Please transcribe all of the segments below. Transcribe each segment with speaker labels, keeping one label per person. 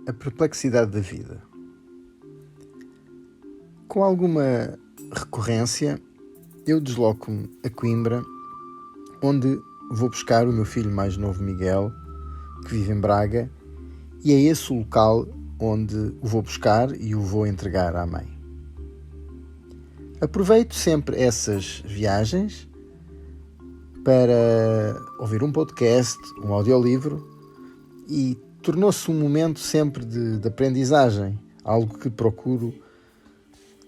Speaker 1: A perplexidade da vida. Com alguma recorrência, eu desloco-me a Coimbra, onde vou buscar o meu filho mais novo, Miguel, que vive em Braga, e é esse o local onde o vou buscar e o vou entregar à mãe. Aproveito sempre essas viagens para ouvir um podcast, um audiolivro, e tornou-se um momento sempre de aprendizagem, algo que procuro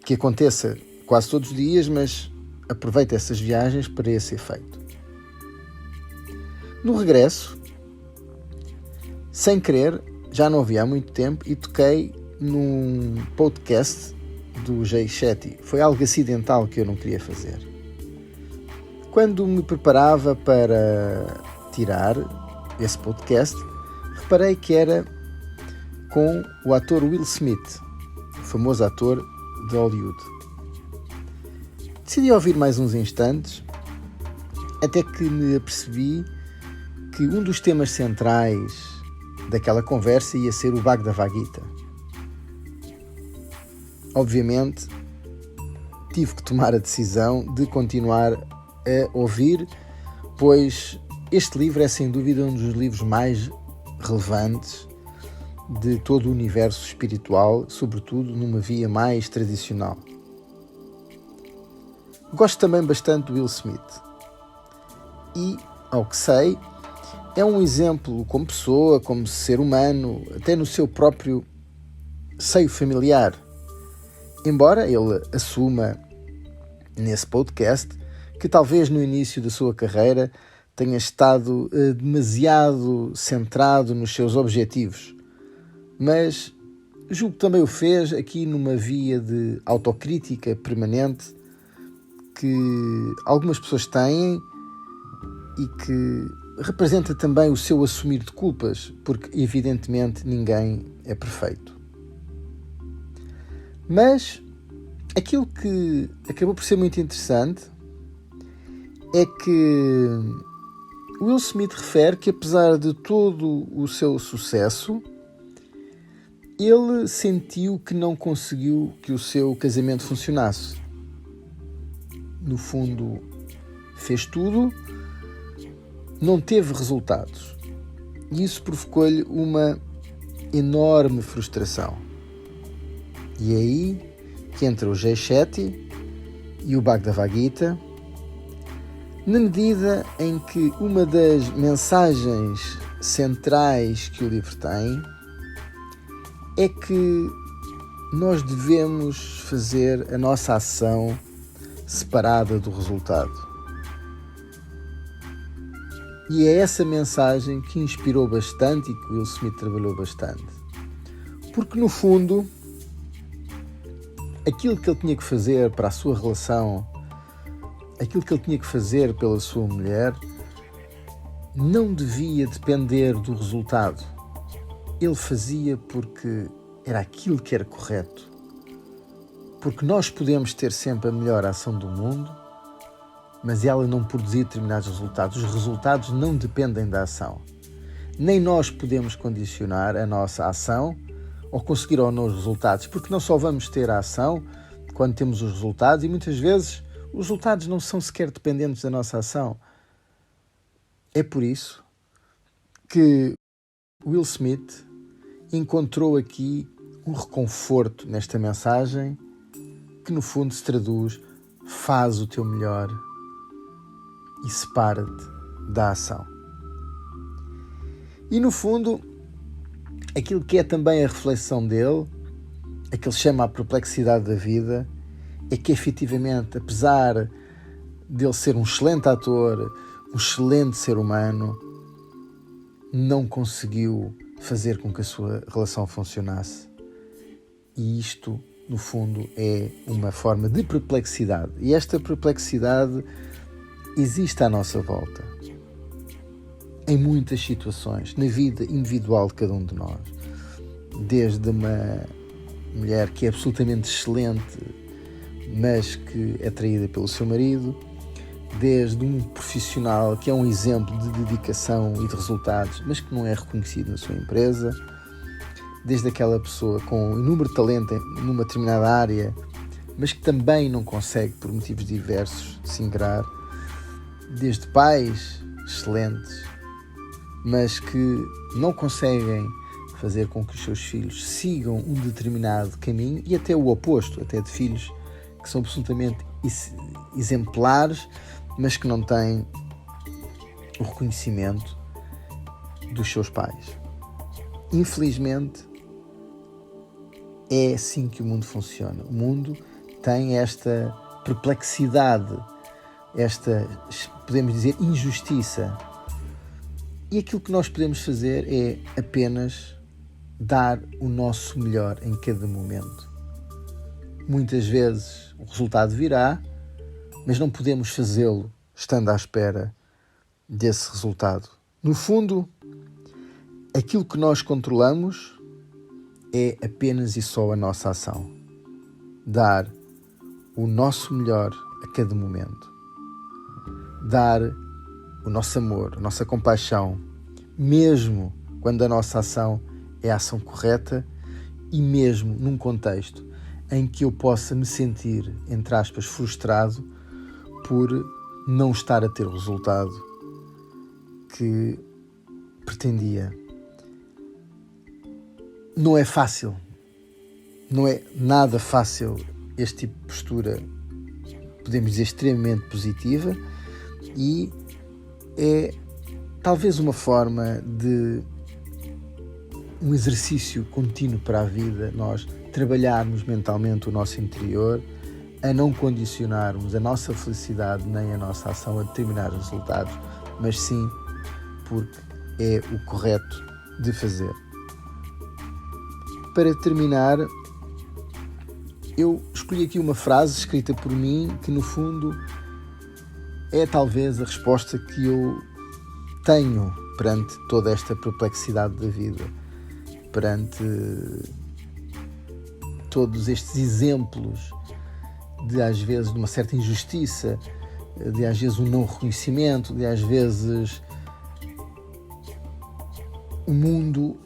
Speaker 1: que aconteça quase todos os dias, mas aproveito essas viagens para esse efeito. No regresso, sem querer, já não ouvi há muito tempo e toquei num podcast do Jay Shetty. Foi algo acidental que eu não queria fazer. Quando me preparava para tirar esse podcast, reparei que era com o ator Will Smith, o famoso ator de Hollywood. Decidi ouvir mais uns instantes, até que me apercebi que um dos temas centrais daquela conversa ia ser o Bhagavad Gita. Obviamente, tive que tomar a decisão de continuar a ouvir, pois este livro é sem dúvida um dos livros mais relevantes de todo o universo espiritual, sobretudo numa via mais tradicional. Gosto também bastante do Will Smith e, ao que sei, é um exemplo como pessoa, como ser humano, até no seu próprio seio familiar. Embora ele assuma nesse podcast que talvez no início da sua carreira tenha estado demasiado centrado nos seus objetivos, mas julgo que também o fez aqui numa via de autocrítica permanente que algumas pessoas têm e que representa também o seu assumir de culpas, porque evidentemente ninguém é perfeito. Mas aquilo que acabou por ser muito interessante é que Will Smith refere que, apesar de todo o seu sucesso, ele sentiu que não conseguiu que o seu casamento funcionasse. No fundo, fez tudo, não teve resultados. E isso provocou-lhe uma enorme frustração. E é aí que entra o Jay Shetty e o Bhagavad Gita, na medida em que uma das mensagens centrais que o livro tem é que nós devemos fazer a nossa ação separada do resultado. E é essa mensagem que inspirou bastante e que Will Smith trabalhou bastante. Porque, no fundo, aquilo que ele tinha que fazer para a sua relação, aquilo que ele tinha que fazer pela sua mulher, não devia depender do resultado. Ele fazia porque era aquilo que era correto. Porque nós podemos ter sempre a melhor ação do mundo, mas ela não produzir determinados resultados. Os resultados não dependem da ação. Nem nós podemos condicionar a nossa ação ou conseguir ou não os resultados, porque não só vamos ter a ação quando temos os resultados, e muitas vezes os resultados não são sequer dependentes da nossa ação. É por isso que Will Smith encontrou aqui um reconforto nesta mensagem que, no fundo, se traduz: faz o teu melhor e separa-te da ação. E, no fundo, aquilo que é também a reflexão dele, a que ele chama a perplexidade da vida, é que, efetivamente, apesar de ele ser um excelente ator, um excelente ser humano, não conseguiu fazer com que a sua relação funcionasse. E isto, no fundo, é uma forma de perplexidade. E esta perplexidade existe à nossa volta, em muitas situações, na vida individual de cada um de nós. Desde uma mulher que é absolutamente excelente, mas que é traída pelo seu marido, desde um profissional que é um exemplo de dedicação e de resultados, mas que não é reconhecido na sua empresa, desde aquela pessoa com inúmero talento numa determinada área, mas que também não consegue, por motivos diversos, se ingrar, desde pais excelentes, mas que não conseguem fazer com que os seus filhos sigam um determinado caminho, e até o oposto, até de filhos que são absolutamente exemplares, mas que não têm o reconhecimento dos seus pais. Infelizmente, é assim que o mundo funciona. O mundo tem esta perplexidade, esta, podemos dizer, injustiça. E aquilo que nós podemos fazer é apenas dar o nosso melhor em cada momento. Muitas vezes o resultado virá, mas não podemos fazê-lo estando à espera desse resultado. No fundo, aquilo que nós controlamos é apenas e só a nossa ação. Dar o nosso melhor a cada momento. Dar o nosso amor, a nossa compaixão, mesmo quando a nossa ação é a ação correta e mesmo num contexto em que eu possa me sentir, entre aspas, frustrado por não estar a ter o resultado que pretendia. Não é fácil, não é nada fácil este tipo de postura, podemos dizer, extremamente positiva, e é talvez uma forma de um exercício contínuo para a vida, nós trabalharmos mentalmente o nosso interior, a não condicionarmos a nossa felicidade nem a nossa ação a determinados resultados, mas sim porque é o correto de fazer. Para terminar, eu escolhi aqui uma frase escrita por mim que, no fundo, é talvez a resposta que eu tenho perante toda esta perplexidade da vida, perante todos estes exemplos de, às vezes, de uma certa injustiça, de, às vezes, um não reconhecimento, de, às vezes, o mundo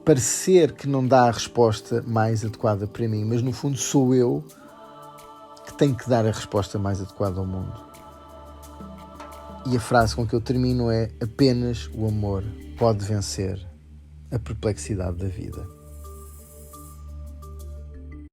Speaker 1: parecer que não dá a resposta mais adequada para mim, mas no fundo sou eu que tenho que dar a resposta mais adequada ao mundo. E a frase com que eu termino é: apenas o amor pode vencer a perplexidade da vida.